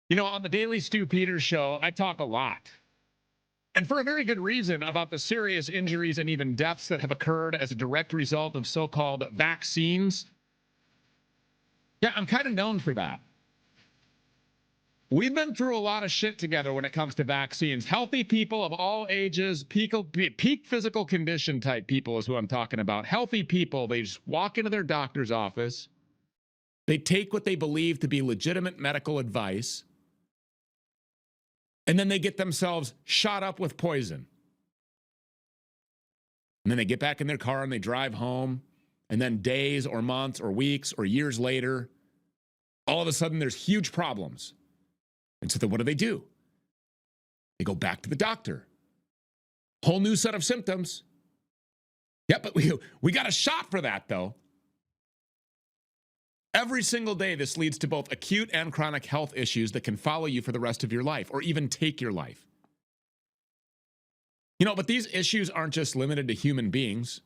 On the Daily Stu Peters show, I talk a lot, and for a very good reason, about the serious injuries and even deaths that have occurred as a direct result of so called vaccines. Yeah, I'm kind of known for that. We've been through a lot of shit together when it comes to vaccines. Healthy people of all ages, peak physical condition type people is who I'm talking about. Healthy people, they just walk into their doctor's office, they take what they believe to be legitimate medical advice, and then they get themselves shot up with poison. And then they get back in their car and they drive home. And then days or months or weeks or years later, all of a sudden there's huge problems. And so then what do? They go back to the doctor. Whole new set of symptoms. Yeah, but we got a shot for that, though. Every single day, this leads to both acute and chronic health issues that can follow you for the rest of your life or even take your life. But these issues aren't just limited to human beings,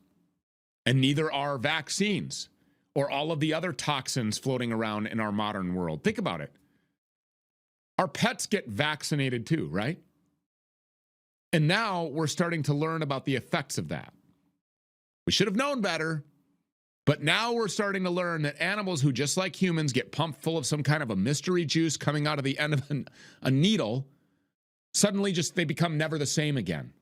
and neither are vaccines or all of the other toxins floating around in our modern world. Think about it. Our pets get vaccinated too, right? And now we're starting to learn about the effects of that. We should have known better. But now we're starting to learn that animals who, just like humans, get pumped full of some kind of a mystery juice coming out of the end of a needle, suddenly they become never the same again.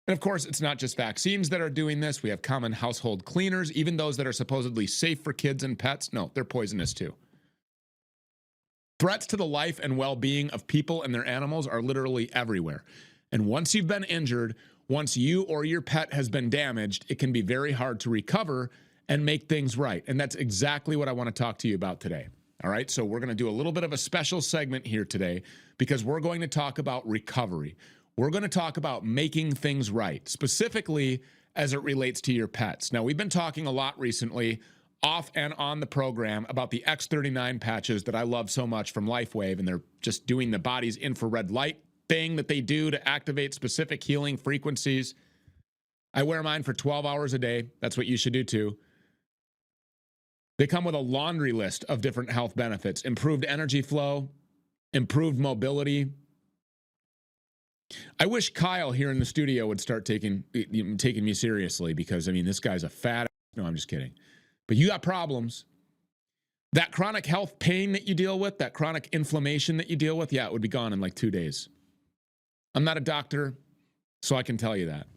And of course, it's not just vaccines that are doing this. We have common household cleaners, even those that are supposedly safe for kids and pets. No, they're poisonous too. Threats to the life and well-being of people and their animals are literally everywhere. And once you've been injured, once you or your pet has been damaged, it can be very hard to recover and make things right. And that's exactly what I want to talk to you about today. All right, so we're going to do a little bit of a special segment here today because we're going to talk about recovery. We're going to talk about making things right, specifically as it relates to your pets. Now, we've been talking a lot recently off and on the program about the X39 patches that I love so much from LifeWave, and they're just doing the body's infrared light thing that they do to activate specific healing frequencies. I wear mine for 12 hours a day. That's what you should do too. They come with a laundry list of different health benefits: improved energy flow, improved mobility. I wish Kyle here in the studio would start taking me seriously, because this guy's a fat. No, I'm just kidding. But you got problems. That chronic health pain that you deal with, that chronic inflammation that you deal with, yeah, it would be gone in like 2 days. I'm not a doctor, so I can tell you that.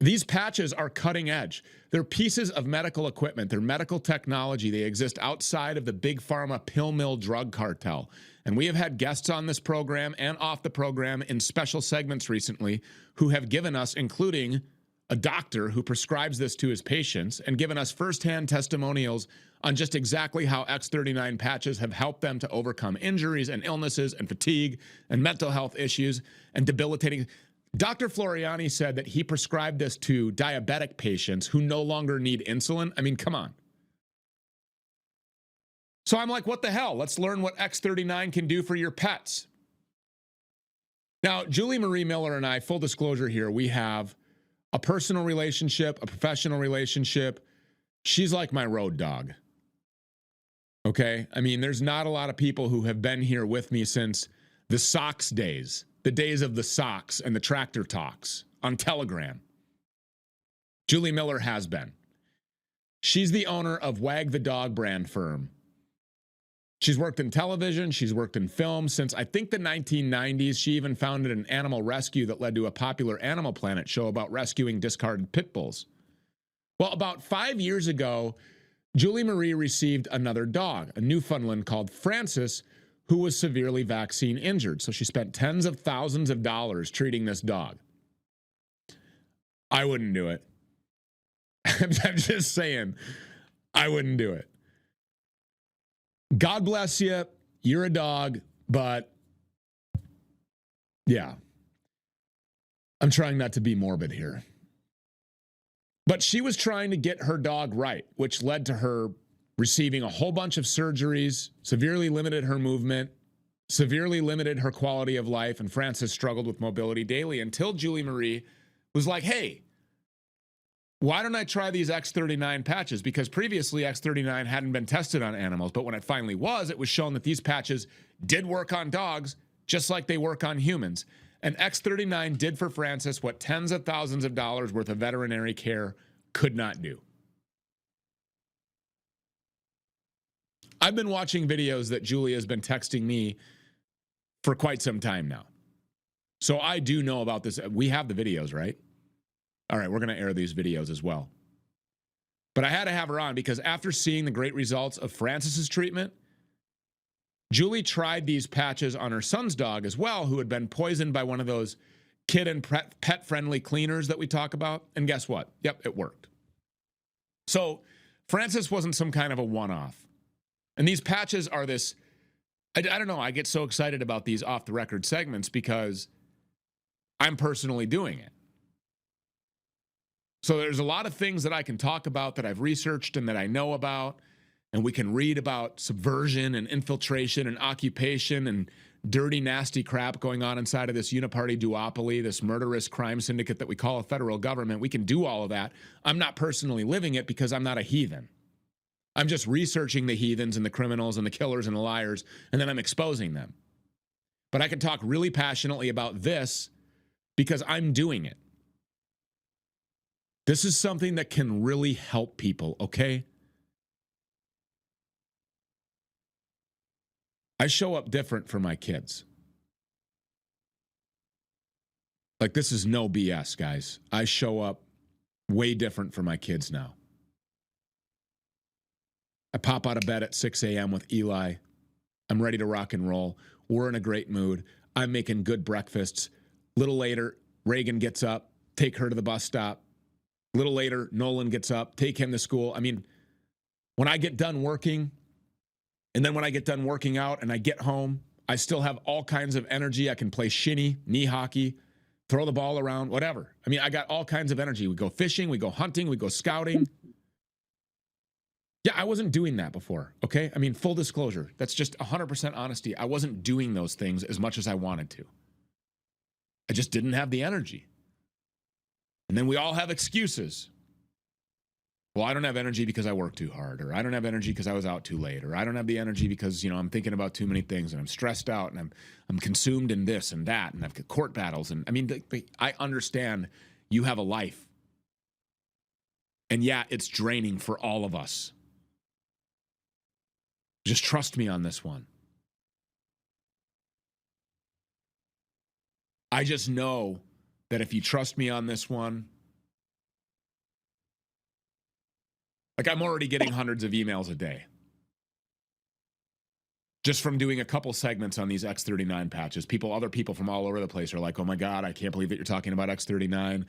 These patches are cutting edge. They're pieces of medical equipment. They're medical technology. They exist outside of the big pharma pill mill drug cartel. And we have had guests on this program and off the program in special segments recently who have given us, including a doctor who prescribes this to his patients, and given us firsthand testimonials on just exactly how X39 patches have helped them to overcome injuries and illnesses and fatigue and mental health issues and debilitating. Dr. Floriani said that he prescribed this to diabetic patients who no longer need insulin. Come on. So I'm like, what the hell? Let's learn what X39 can do for your pets. Now, Julie Marie Miller and I, full disclosure here, we have a personal relationship, a professional relationship. She's like my road dog. Okay? There's not a lot of people who have been here with me since the socks days, the days of the socks and the tractor talks on Telegram. Julie Miller has been. She's the owner of Wag the Dog brand firm. She's worked in television. She's worked in film since, I think, the 1990s. She even founded an animal rescue that led to a popular Animal Planet show about rescuing discarded pit bulls. Well, about 5 years ago, Julie Marie received another dog, a Newfoundland called Francis, who was severely vaccine injured. So she spent tens of thousands of dollars treating this dog. I wouldn't do it. I'm just saying, I wouldn't do it. God bless you. You're a dog, but yeah, I'm trying not to be morbid here. But she was trying to get her dog right, which led to her receiving a whole bunch of surgeries, severely limited her movement, severely limited her quality of life, and Frances struggled with mobility daily until Julie Marie was like, hey, why don't I try these X39 patches? Because previously X39 hadn't been tested on animals, but when it finally was, it was shown that these patches did work on dogs just like they work on humans. And X39 did for Francis what tens of thousands of dollars worth of veterinary care could not do. I've been watching videos that Julia has been texting me for quite some time now. So I do know about this. We have the videos, right? All right, we're going to air these videos as well. But I had to have her on because after seeing the great results of Francis's treatment, Julie tried these patches on her son's dog as well, who had been poisoned by one of those kid and pet-friendly cleaners that we talk about. And guess what? Yep, it worked. So Francis wasn't some kind of a one-off. And these patches are this, I don't know, I get so excited about these off-the-record segments because I'm personally doing it. So there's a lot of things that I can talk about that I've researched and that I know about, and we can read about subversion and infiltration and occupation and dirty, nasty crap going on inside of this uniparty duopoly, this murderous crime syndicate that we call a federal government. We can do all of that. I'm not personally living it because I'm not a heathen. I'm just researching the heathens and the criminals and the killers and the liars, and then I'm exposing them. But I can talk really passionately about this because I'm doing it. This is something that can really help people, okay? I show up different for my kids. Like, this is no BS, guys. I show up way different for my kids now. I pop out of bed at 6 a.m. with Eli. I'm ready to rock and roll. We're in a great mood. I'm making good breakfasts. A little later, Reagan gets up, take her to the bus stop. A little later, Nolan gets up, take him to school. I mean, when I get done working, and then when I get done working out and I get home, I still have all kinds of energy. I can play shinny, knee hockey, throw the ball around, whatever. I mean, I got all kinds of energy. We go fishing, we go hunting, we go scouting. Yeah, I wasn't doing that before, okay? I mean, full disclosure, that's just 100% honesty. I wasn't doing those things as much as I wanted to. I just didn't have the energy. And then we all have excuses. Well, I don't have energy because I work too hard, or I don't have energy because I was out too late, or I don't have the energy because, you know, I'm thinking about too many things and I'm stressed out and I'm consumed in this and that and I've got court battles. And I mean, I understand you have a life. And yeah, it's draining for all of us. Just trust me on this one. I just know that if you trust me on this one, like, I'm already getting hundreds of emails a day just from doing a couple segments on these X39 patches. Other people from all over the place are like, oh my God, I can't believe that you're talking about X39.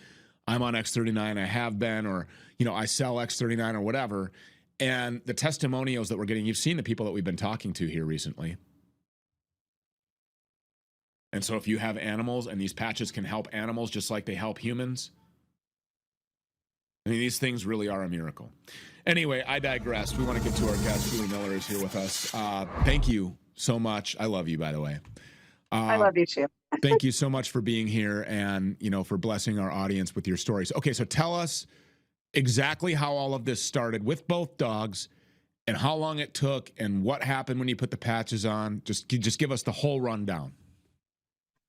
I'm on X39, I have been, or, you know, I sell X39 or whatever. And the testimonials that we're getting, you've seen the people that we've been talking to here recently. And so if you have animals and these patches can help animals just like they help humans, I mean, these things really are a miracle. Anyway, I digress. We want to get to our guest. Julie Miller is here with us. Thank you so much. I love you, by the way. I love you too. Thank you so much for being here and, you know, for blessing our audience with your stories. Okay, so tell us exactly how all of this started with both dogs and how long it took and what happened when you put the patches on. Just give us the whole rundown.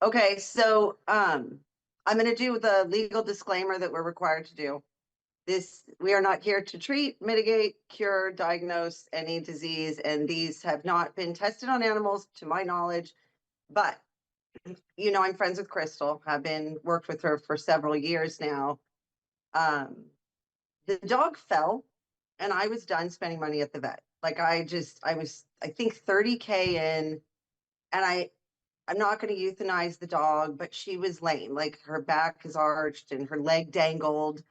Okay, so I'm going to do the legal disclaimer that we're required to do. We are not here to treat, mitigate, cure, diagnose any disease, and these have not been tested on animals to my knowledge. But, you know, I'm friends with Crystal. I've worked with her for several years now. The dog fell and I was done spending money at the vet. Like, I think 30K in, and I'm not going to euthanize the dog, but she was lame. Like, her back is arched and her leg dangled.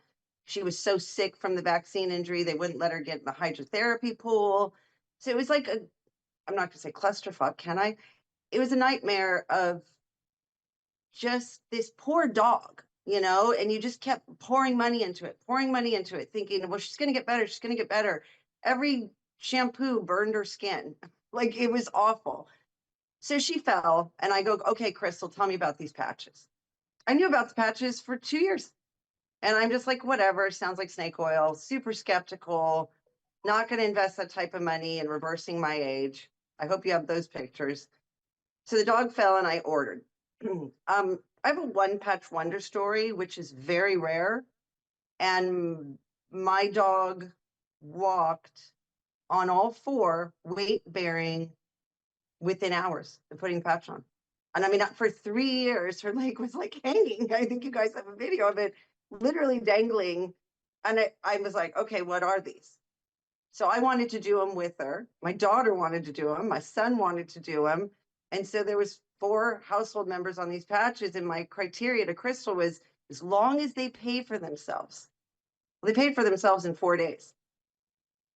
She was so sick from the vaccine injury, they wouldn't let her get in the hydrotherapy pool. So it was like I'm not going to say clusterfuck, can I? It was a nightmare of just this poor dog, you know, and you just kept pouring money into it, thinking, well, she's going to get better. She's going to get better. Every shampoo burned her skin. Like, it was awful. So she fell, and I go, okay, Crystal, tell me about these patches. I knew about the patches for 2 years. And I'm just like, whatever, sounds like snake oil, super skeptical, not going to invest that type of money in reversing my age. I hope you have those pictures. So the dog fell and I ordered. I have a one patch wonder story, which is very rare. And my dog walked on all four, weight bearing within hours of putting patch on. And I mean, for 3 years, her leg was like hanging. I think you guys have a video of it, literally dangling. And I was like, okay, what are these? So I wanted to do them with her. My daughter wanted to do them. My son wanted to do them. And so there was 4 household members on these patches. And my criteria to Crystal was as long as they pay for themselves. Well, they paid for themselves in 4 days.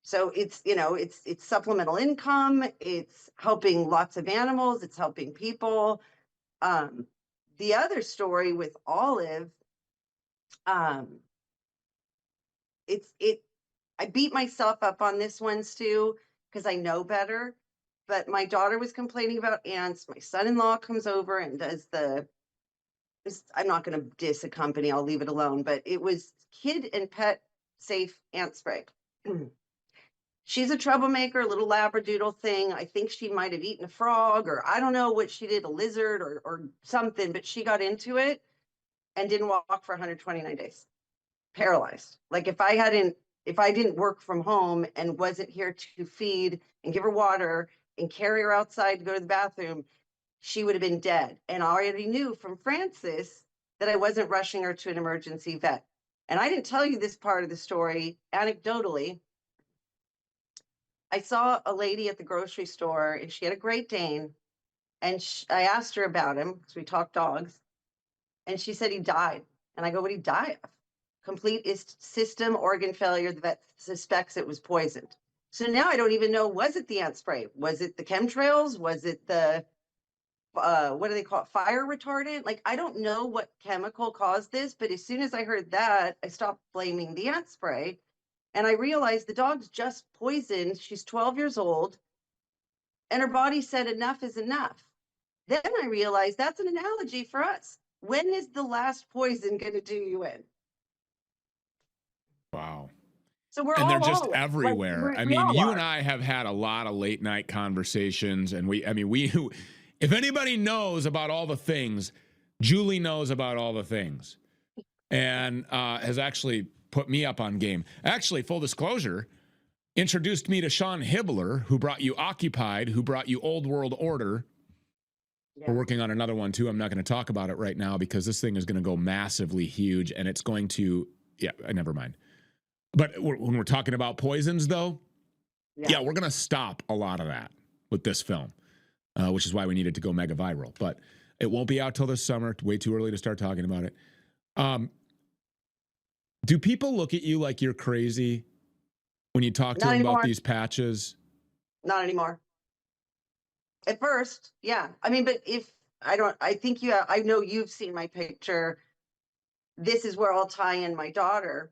So it's, it's supplemental income. It's helping lots of animals. It's helping people. The other story with Olive, um, I beat myself up on this one, Stu, because I know better. But my daughter was complaining about ants. My son-in-law comes over and does I'm not going to diss a company. I'll leave it alone. But it was kid and pet safe ant spray. She's a troublemaker, a little labradoodle thing. I think she might have eaten a frog, or I don't know what she did, a lizard or something, but she got into it and didn't walk for 129 days, paralyzed. Like if I didn't work from home and wasn't here to feed and give her water and carry her outside to go to the bathroom, she would have been dead. And I already knew from Francis that I wasn't rushing her to an emergency vet. And I didn't tell you this part of the story anecdotally. I saw a lady at the grocery store and she had a Great Dane. And I asked her about him because we talk dogs. And she said he died. And I go, what did he die of? Complete system organ failure. The vet suspects it was poisoned. So now I don't even know, was it the ant spray? Was it the chemtrails? Was it the, what do they call it? Fire retardant? Like, I don't know what chemical caused this, but as soon as I heard that, I stopped blaming the ant spray. And I realized the dog's just poisoned. She's 12 years old. And her body said enough is enough. Then I realized that's an analogy for us. When is the last poison going to do you in? Wow. So we're And all they're just Olive. everywhere. Like, I we mean, all you are. and I have had a lot of late night conversations, and if anybody knows about all the things, Julie knows about all the things, and has actually put me up on game. Actually, full disclosure, introduced me to Sean Hibbler, who brought you Occupied, who brought you Old World Order. Yeah. We're working on another one too. I'm not going to talk about it right now because this thing is going to go massively huge, and it's going to, never mind. But when we're talking about poisons, though, yeah, we're going to stop a lot of that with this film, which is why we needed to go mega viral. But it won't be out till this summer. Way too early to start talking about it. Do people look at you like you're crazy when you talk to them about these patches? Not anymore. At first, yeah. I mean, but I know you've seen my picture. This is where I'll tie in my daughter.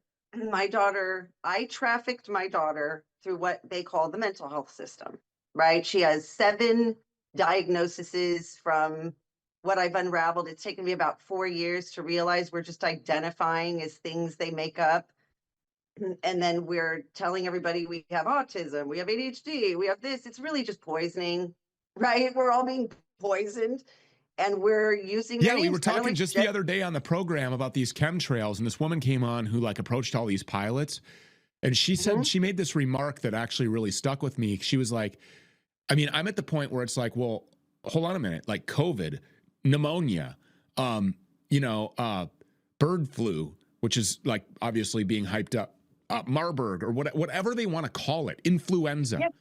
I trafficked my daughter through what they call the mental health system, right? She has 7 diagnoses from what I've unraveled. It's taken me about 4 years to realize we're just identifying as things they make up. And then we're telling everybody we have autism, we have ADHD, we have this. It's really just poisoning, right? We're all being poisoned. And we're using we were talking just the other day on the program about these chemtrails, and this woman came on who approached all these pilots, and she said she made this remark that actually really stuck with me. She was like, I mean, I'm at the point where it's like, well, hold on a minute, like COVID, pneumonia, bird flu, which is like obviously being hyped up, Marburg or whatever they want to call it, influenza. Yep.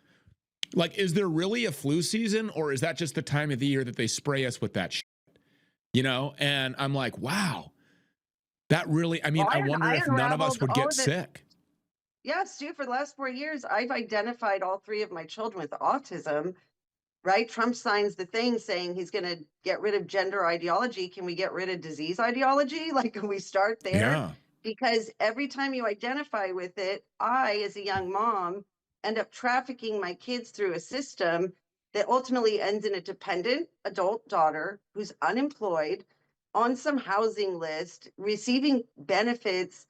Like, is there really a flu season, or is that just the time of the year that they spray us with that shit? And I'm like, wow, that really, I wonder if none of us would get sick. Yeah, Stu, for the last 4 years, I've identified all 3 of my children with autism, right? Trump signs the thing saying he's going to get rid of gender ideology. Can we get rid of disease ideology? Like, can we start there? Yeah. Because every time you identify with it, I, as a young mom, end up trafficking my kids through a system that ultimately ends in a dependent adult daughter who's unemployed, on some housing list, receiving benefits.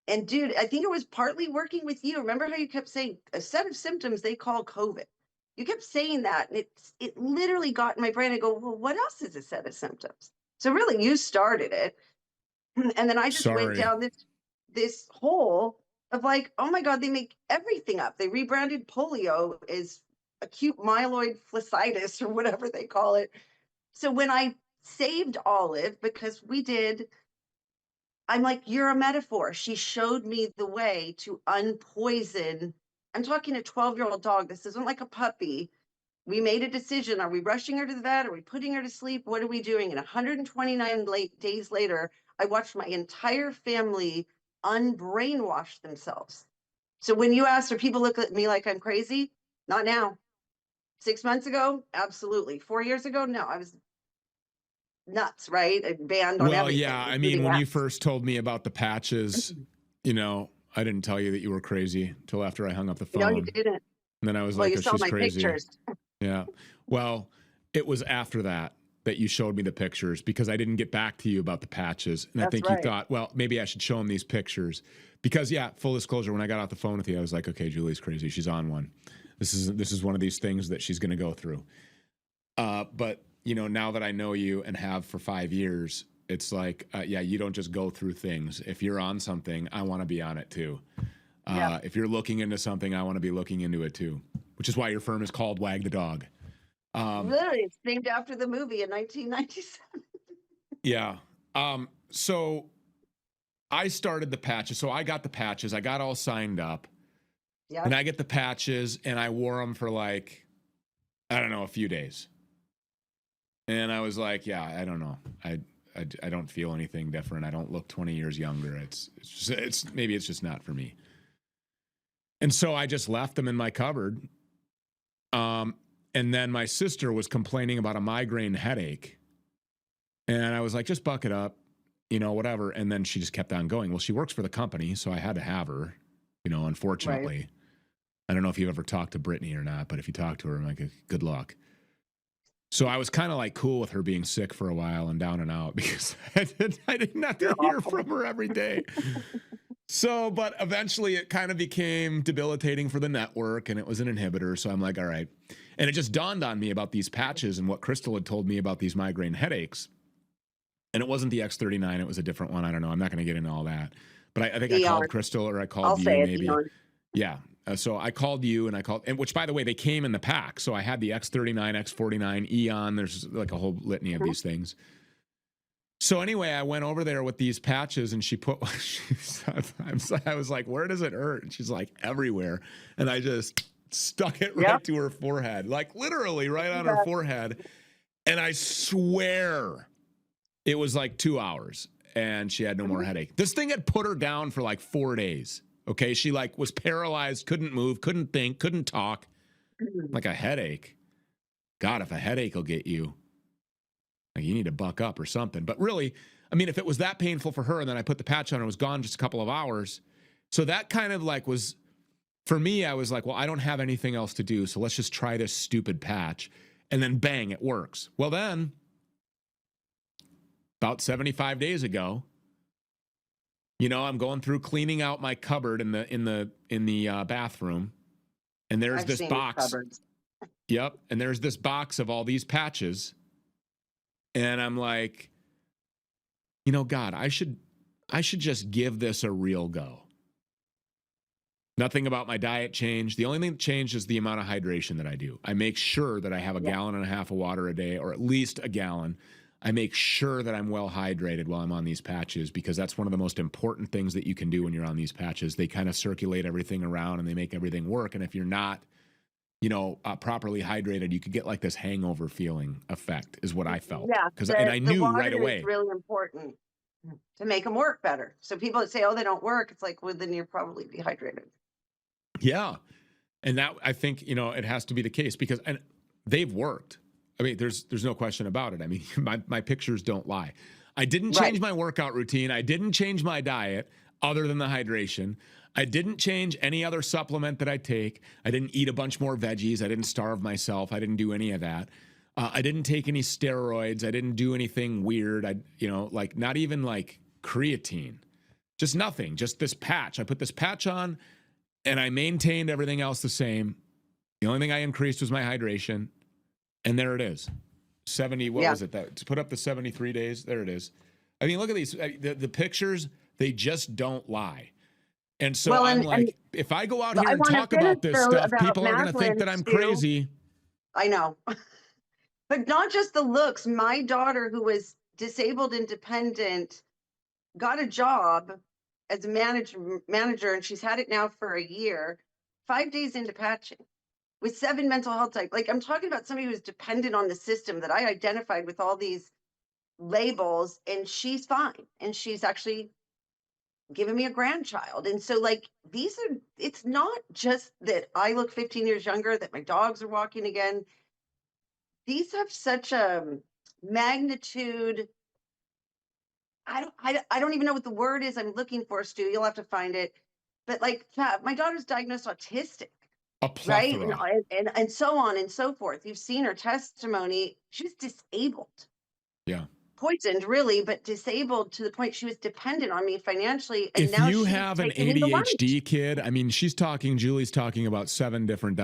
And dude, I think it was partly working with you. Remember how you kept saying a set of symptoms they call COVID? You kept saying that, and it literally got in my brain. I go, well, what else is a set of symptoms? So really, you started it, and then I just went Sorry. down this hole of like, oh my god, they make everything up. They rebranded polio as acute myeloid fasciitis or whatever they call it. So when I saved Olive, because we did, I'm like, you're a metaphor. She showed me the way to unpoison. I'm talking a 12-year-old dog. This isn't like a puppy. We made a decision. Are we rushing her to the vet? Are we putting her to sleep? What are we doing? And 129 days later, I watched my entire family unbrainwash themselves. So when you asked, are people look at me like I'm crazy? Not now. 6 months ago, absolutely. 4 years ago, no, I was nuts, right? I banned on Well, everything, yeah. I mean, including when you apps. first told me about the patches, you know, I didn't tell you that you were crazy until after I hung up the No, you phone. didn't. And then I was Well, like, you oh, saw she's my crazy. pictures. Yeah. Well, it was after that that you showed me the pictures because I didn't get back to you about the patches. And I That's think you right. thought, well, maybe I should show him these pictures. Because yeah, full disclosure, when I got off the phone with you, I was like, okay, Julie's crazy. She's on one. This is one of these things that she's gonna go through. But you know, now that I know you and have for 5 years, it's like, yeah, you don't just go through things. If you're on something, I want to be on it too. Yeah. If you're looking into something, I want to be looking into it too, which is why your firm is called Wag the Dog. Literally, it's named after the movie in 1997. Yeah. So I started the patches. So I got the patches. I got all signed up, Yeah. and I get the patches, and I wore them for like, I don't know, a few days. And I was like, yeah, I don't know. I don't feel anything different. I don't look 20 years younger. Maybe it's just not for me. And so I just left them in my cupboard. And then my sister was complaining about a migraine headache. And I was like, just buck it up, you know, whatever. And then she just kept on going. Well, she works for the company, so I had to have her, you know, unfortunately. Right. I don't know if you've ever talked to Brittany or not, but if you talk to her, I'm like, good luck. So I was kind of like cool with her being sick for a while and down and out because I didn't have to You're hear awful. from her every day. So, but eventually it kind of became debilitating for the network and it was an inhibitor. So I'm like, all right. And it just dawned on me about these patches and what Crystal had told me about these migraine headaches. And it wasn't the X39, it was a different one. I don't know. I'm not going to get into all that. But I think I called Crystal or I I'll called you say it, maybe. Dion. Yeah. So I called you and which by the way, they came in the pack. So I had the X39, X49, Eon. There's like a whole litany of these things. So anyway, I went over there with these patches and she put, I was like, where does it hurt? And she's like, everywhere. And I just stuck it right to her forehead, like literally right on her forehead. And I swear it was like 2 hours and she had no more headache. This thing had put her down for like 4 days. Okay. She like was paralyzed, couldn't move, couldn't think, couldn't talk. Like a headache. God, if a headache will get you, like you need to buck up or something. But really, I mean, if it was that painful for her and then I put the patch on and it was gone just a couple of hours. So that kind of like was, for me, I was like, well, I don't have anything else to do. So let's just try this stupid patch. And then bang, it works. Well, then about 75 days ago, you know, I'm going through cleaning out my cupboard in the bathroom, and there's this box. Yep, and there's this box of all these patches, and I'm like, you know, God, I should just give this a real go. Nothing about my diet changed. The only thing that changed is the amount of hydration that I do. I make sure that I have a gallon and a half of water a day, or at least a gallon. I make sure that I'm well hydrated while I'm on these patches because that's one of the most important things that you can do when you're on these patches. They kind of circulate everything around and they make everything work. And if you're not, you know, properly hydrated, you could get like this hangover feeling effect is what I felt. Yeah. And I knew right away. It's really important to make them work better. So people that say, oh, they don't work. It's like, well, then you're probably dehydrated. Yeah. And that, I think, you know, it has to be the case because, and they've worked. I mean, there's no question about it. I mean, my pictures don't lie. I didn't change my workout routine. I didn't change my diet other than the hydration. I didn't change any other supplement that I take. I didn't eat a bunch more veggies. I didn't starve myself. I didn't do any of that. I didn't take any steroids. I didn't do anything weird. Like not even like creatine, just nothing, just this patch. I put this patch on and I maintained everything else the same. The only thing I increased was my hydration. And there it is. 70, what was it? That to put up the 73 days. There it is. I mean, look at these, the pictures, they just don't lie. And so I'm like, if I go out here and talk about this stuff, people are going to think that I'm crazy. I know. But not just the looks. My daughter, who was disabled independent, got a job as a manager, and she's had it now for a year, 5 days into patching with 7 mental health types. Like, I'm talking about somebody who's dependent on the system that I identified with all these labels, and she's fine. And she's actually given me a grandchild. And so, like, it's not just that I look 15 years younger, that my dogs are walking again. These have such a magnitude. I don't even know what the word is I'm looking for, Stu. You'll have to find it. But like, my daughter's diagnosed autistic, right? And so on and so forth. You've seen her testimony. She was disabled. Yeah. Poisoned, really, but disabled to the point she was dependent on me financially. And if now you have an ADHD kid, I mean, Julie's talking about 7 different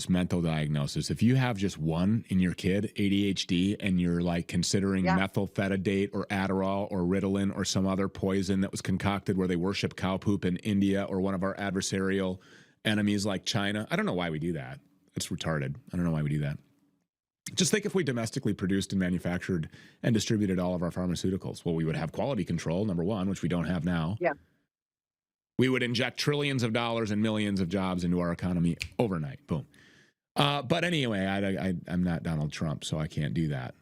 mental diagnoses. If you have just one in your kid, ADHD, and you're like considering methylphenidate or Adderall or Ritalin or some other poison that was concocted where they worship cow poop in India or one of our adversarial enemies like China. I don't know why we do that. It's retarded. I don't know why we do that. Just think if we domestically produced and manufactured and distributed all of our pharmaceuticals. Well, we would have quality control, number one, which we don't have now. Yeah. We would inject trillions of dollars and millions of jobs into our economy overnight. Boom. But anyway, I'm not Donald Trump, so I can't do that.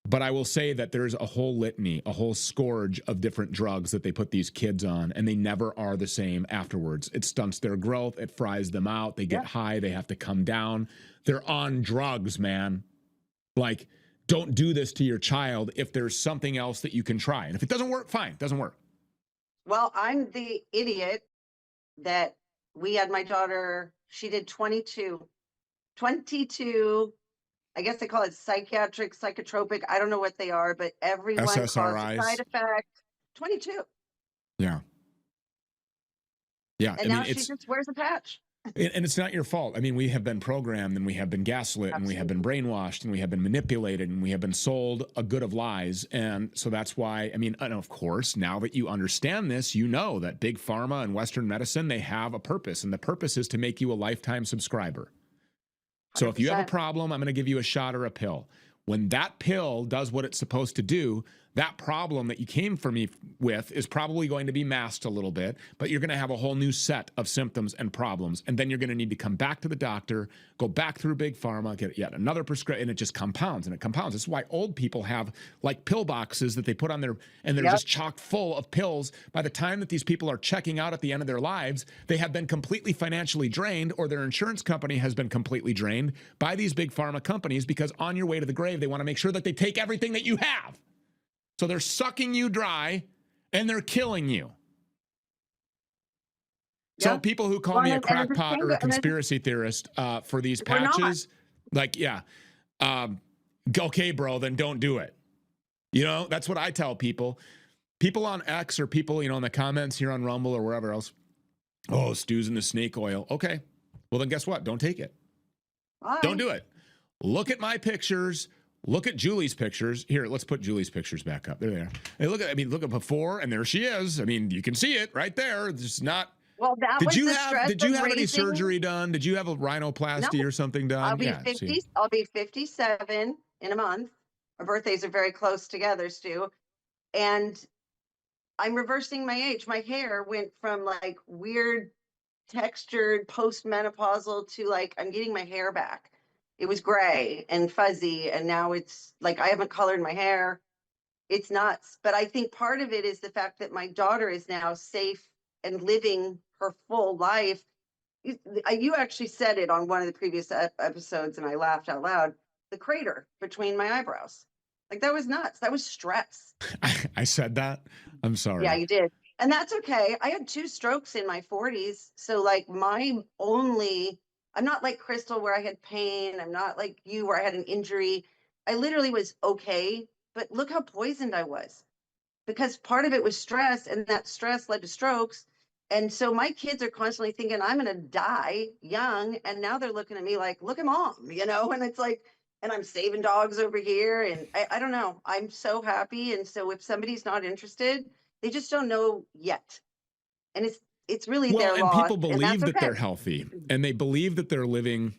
But I will say that there's a whole litany, a whole scourge of different drugs that they put these kids on, and they never are the same afterwards. It stunts their growth. It fries them out. They get high. They have to come down. They're on drugs, man. Like, don't do this to your child if there's something else that you can try. And if it doesn't work, fine. It doesn't work. Well, I'm the idiot that we had my daughter, she did 22, I guess they call it psychotropic. I don't know what they are, but everyone calls it side effect. 22. Yeah. Yeah. And now she just wears a patch. And it's not your fault. I mean, we have been programmed and we have been gaslit and we have been brainwashed and we have been manipulated and we have been sold a good of lies. And so that's why, I mean, and of course, now that you understand this, you know that big pharma and Western medicine, they have a purpose, and the purpose is to make you a lifetime subscriber. So if you have a problem, I'm going to give you a shot or a pill. When that pill does what it's supposed to do, that problem that you came for me with is probably going to be masked a little bit, but you're going to have a whole new set of symptoms and problems. And then you're going to need to come back to the doctor, go back through big pharma, get yet another prescription, and it just compounds and it compounds. This is why old people have like pill boxes that they put on their, and they're just chock full of pills. By the time that these people are checking out at the end of their lives, they have been completely financially drained, or their insurance company has been completely drained by these big pharma companies, because on your way to the grave, they want to make sure that they take everything that you have. So they're sucking you dry and they're killing you. Yeah. So people who call me a crackpot or a conspiracy theorist for these patches, like, okay, bro, then don't do it. You know, that's what I tell people. People on X or people, you know, in the comments here on Rumble or wherever else. Oh, Stu's in the snake oil. Okay. Well, then guess what? Don't take it. Bye. Don't do it. Look at my pictures. Look at Julie's pictures. Here, let's put Julie's pictures back up. There they are. Hey, look at before, and there she is. I mean, you can see it right there. It's not. Well, did you have any surgery done? Did you have a rhinoplasty or something done? I'll be 50. I'll be 57 in a month. Our birthdays are very close together, Stu. And I'm reversing my age. My hair went from like weird textured postmenopausal to like I'm getting my hair back. It was gray and fuzzy, and now it's like I haven't colored my hair. It's nuts. But I think part of it is the fact that my daughter is now safe and living her full life. You actually said it on one of the previous episodes, and I laughed out loud. The crater between my eyebrows. Like, that was nuts. That was stress. I said that? I'm sorry. Yeah, you did. And that's okay. I had 2 strokes in my 40s. So like my only I'm not like Crystal where I had pain. I'm not like you where I had an injury. I literally was okay, but look how poisoned I was because part of it was stress and that stress led to strokes. And so my kids are constantly thinking I'm going to die young. And now they're looking at me like, look at mom, and it's like, and I'm saving dogs over here. And I don't know. I'm so happy. And so if somebody's not interested, they just don't know yet. And it's really Well, their and loss. people And that's believe that okay. they're healthy and they believe that they're living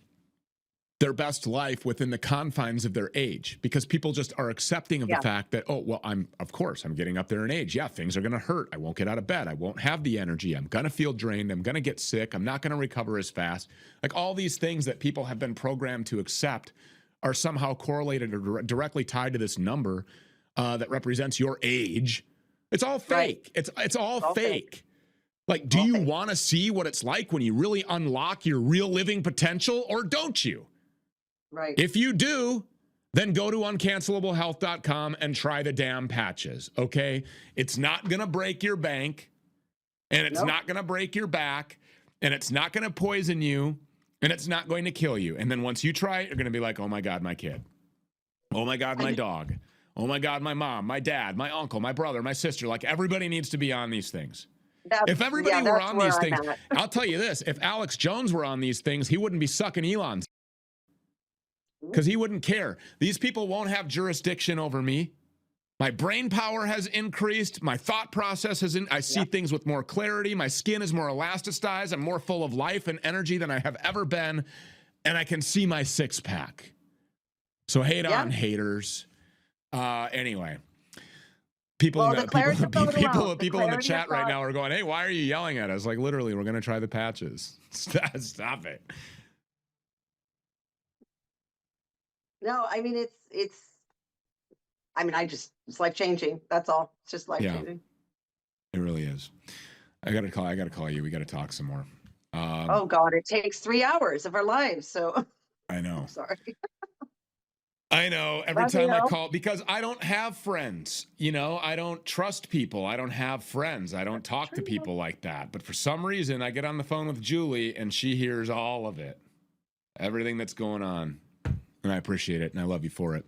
their best life within the confines of their age because people just are accepting of the Yeah. fact that, oh, well, I'm getting up there in age. Yeah, things are going to hurt. I won't get out of bed. I won't have the energy. I'm going to feel drained. I'm going to get sick. I'm not going to recover as fast. Like all these things that people have been programmed to accept are somehow correlated or directly tied to this number that represents your age. It's all fake. Right. It's all fake. Like, do All you fake. want to see what it's like when you really unlock your real living potential or don't you? Right. If you do, then go to uncancelablehealth.com and try the damn patches, okay? It's not going to break your bank, and it's not going to break your back, and it's not going to poison you, and it's not going to kill you. And then once you try it, you're going to be like, oh my God, my kid. Oh my God, my dog. Oh my God, my mom, my dad, my uncle, my brother, my sister. Like everybody needs to be on these things. If everybody were on these things, I'll tell you this, if Alex Jones were on these things, he wouldn't be sucking Elon's because he wouldn't care. These people won't have jurisdiction over me. My brain power has increased. My thought process has I see things with more clarity. My skin is more elasticized. I'm more full of life and energy than I have ever been. And I can see my six pack. So hate on haters. Anyway. People in the chat right now are going, hey, why are you yelling at us? Like, literally, we're going to try the patches. Stop it. No, I mean, it's life changing. That's all. It's just life changing. It really is. I got to call you. We got to talk some more. Oh God, it takes 3 hours of our lives. So I know. Sorry. I know. Every time I call, because I don't have friends, I don't trust people. I don't have friends. I don't talk to people like that. But for some reason, I get on the phone with Julie and she hears all of it, everything that's going on. And I appreciate it. And I love you for it.